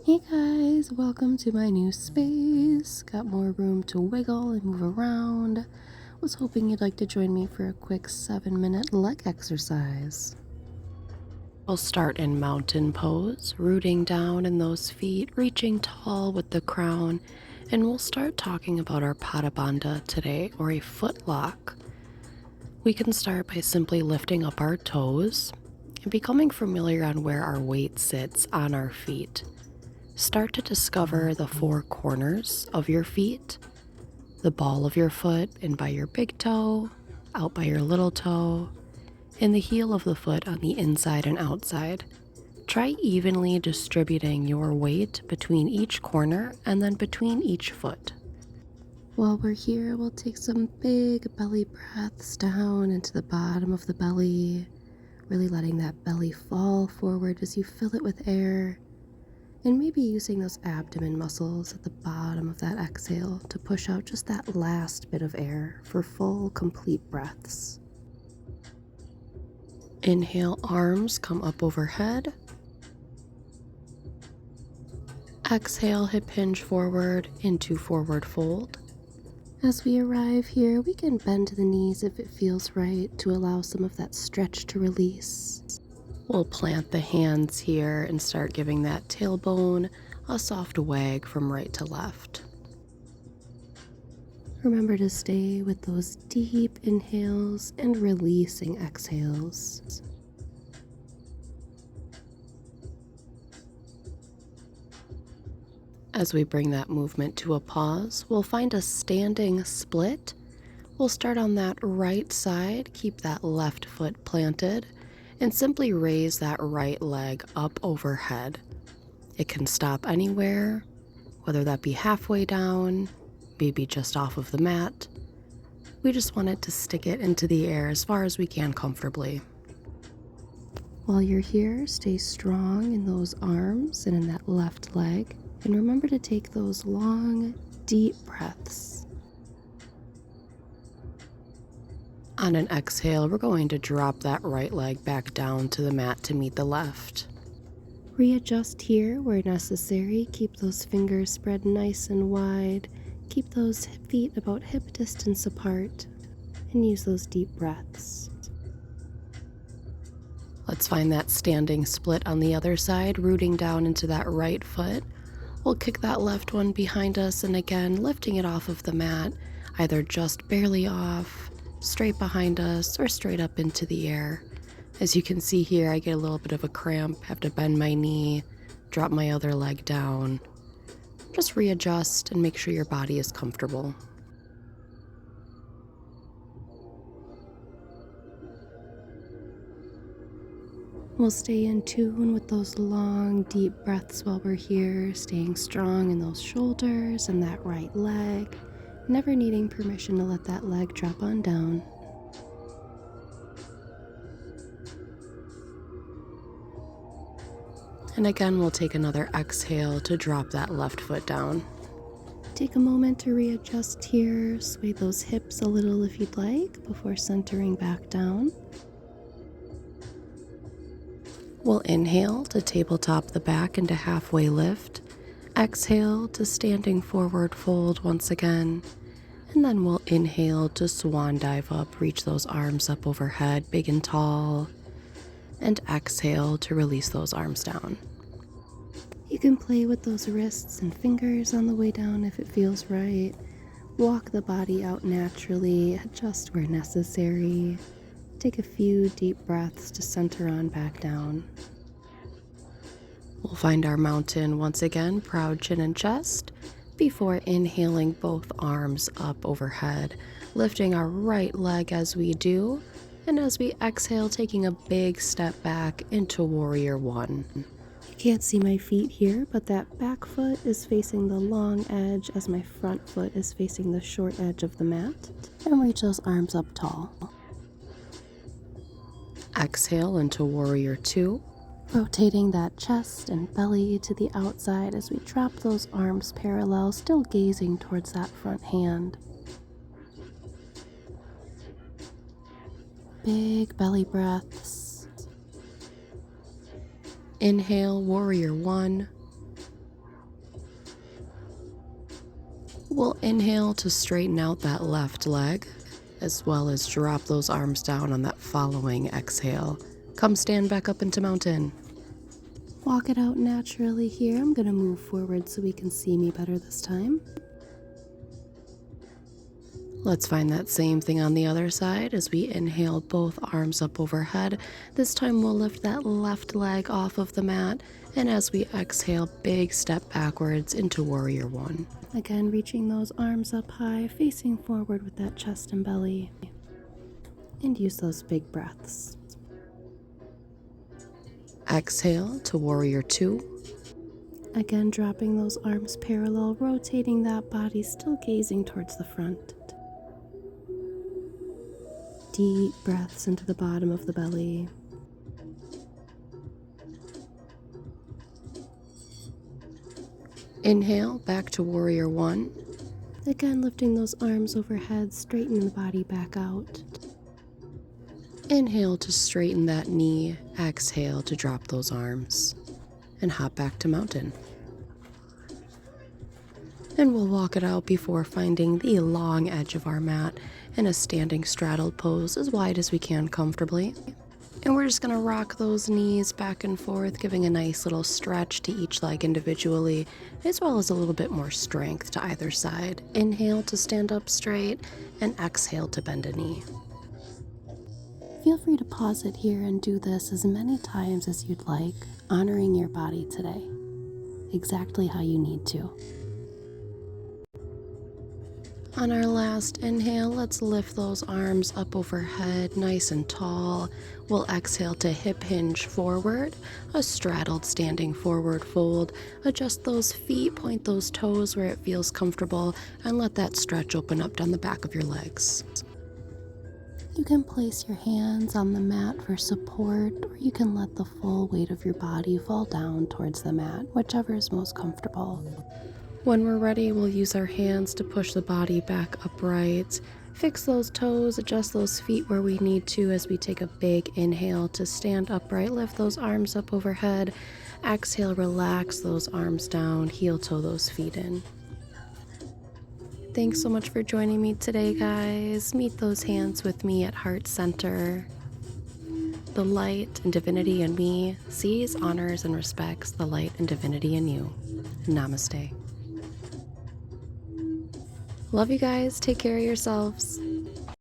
Hey guys, welcome to my new space. Got more room to wiggle and move around. Was hoping you'd like to join me for a quick 7-minute leg exercise. We'll start in mountain pose, rooting down in those feet, reaching tall with the crown, and we'll start talking about our Pada Bandha today, or a foot lock. We can start by simply lifting up our toes and becoming familiar on where our weight sits on our feet. Start to discover the four corners of your feet, the ball of your foot in by your big toe, out by your little toe, and the heel of the foot on the inside and outside. Try evenly distributing your weight between each corner and then between each foot. While we're here, we'll take some big belly breaths down into the bottom of the belly, really letting that belly fall forward as you fill it with air. And maybe using those abdomen muscles at the bottom of that exhale to push out just that last bit of air for full, complete breaths. Inhale, arms come up overhead. Exhale, hip hinge forward into forward fold. As we arrive here, we can bend the knees if it feels right to allow some of that stretch to release. We'll plant the hands here and start giving that tailbone a soft wag from right to left. Remember to stay with those deep inhales and releasing exhales. As we bring that movement to a pause, we'll find a standing split. We'll start on that right side, keep that left foot planted, and simply raise that right leg up overhead. It can stop anywhere, whether that be halfway down, maybe just off of the mat. We just want it to stick it into the air as far as we can comfortably. While you're here, stay strong in those arms and in that left leg, and remember to take those long, deep breaths. On an exhale, we're going to drop that right leg back down to the mat to meet the left. Readjust here where necessary. Keep those fingers spread nice and wide. Keep those feet about hip distance apart. And use those deep breaths. Let's find that standing split on the other side, rooting down into that right foot. We'll kick that left one behind us and again, lifting it off of the mat, either just barely off, straight behind us, or straight up into the air. As you can see here, I get a little bit of a cramp, have to bend my knee, drop my other leg down. Just readjust and make sure your body is comfortable. We'll stay in tune with those long, deep breaths while we're here, staying strong in those shoulders and that right leg, never needing permission to let that leg drop on down. And again, we'll take another exhale to drop that left foot down. Take a moment to readjust here, sway those hips a little if you'd like before centering back down. We'll inhale to tabletop the back into halfway lift. Exhale to standing forward fold once again. And then we'll inhale to swan dive up, reach those arms up overhead, big and tall. And exhale to release those arms down. You can play with those wrists and fingers on the way down if it feels right. Walk the body out naturally, adjust where necessary. Take a few deep breaths to center on back down. We'll find our mountain once again, proud chin and chest, before inhaling both arms up overhead, lifting our right leg as we do, and as we exhale, taking a big step back into Warrior One. You can't see my feet here, but that back foot is facing the long edge as my front foot is facing the short edge of the mat, and reach those arms up tall. Exhale into Warrior Two, rotating that chest and belly to the outside as we drop those arms parallel, still gazing towards that front hand. Big belly breaths. Inhale, Warrior One. We'll inhale to straighten out that left leg, as well as drop those arms down on that following exhale. Come stand back up into mountain. Walk it out naturally here. I'm going to move forward so we can see me better this time. Let's find that same thing on the other side as we inhale both arms up overhead. This time we'll lift that left leg off of the mat, and as we exhale, big step backwards into Warrior One. Again, reaching those arms up high, facing forward with that chest and belly, and use those big breaths. Exhale to Warrior Two. Again, dropping those arms parallel, rotating that body, still gazing towards the front. Deep breaths into the bottom of the belly. Inhale back to Warrior One. Again, lifting those arms overhead, straightening the body back out. Inhale to straighten that knee. Exhale to drop those arms and hop back to mountain. And we'll walk it out before finding the long edge of our mat in a standing straddled pose as wide as we can comfortably. And we're just going to rock those knees back and forth, giving a nice little stretch to each leg individually, as well as a little bit more strength to either side. Inhale to stand up straight and exhale to bend a knee. Feel free to pause it here and do this as many times as you'd like, honoring your body today, exactly how you need to. On our last inhale, let's lift those arms up overhead, nice and tall. We'll exhale to hip hinge forward, a straddled standing forward fold. Adjust those feet, point those toes where it feels comfortable, and let that stretch open up down the back of your legs. You can place your hands on the mat for support, or you can let the full weight of your body fall down towards the mat, whichever is most comfortable. When we're ready, we'll use our hands to push the body back upright. Fix those toes, adjust those feet where we need to as we take a big inhale to stand upright. Lift those arms up overhead. Exhale, relax those arms down, heel toe those feet in. Thanks so much for joining me today, guys. Meet those hands with me at heart center. The light and divinity in me sees, honors, and respects the light and divinity in you. Namaste. Love you guys. Take care of yourselves.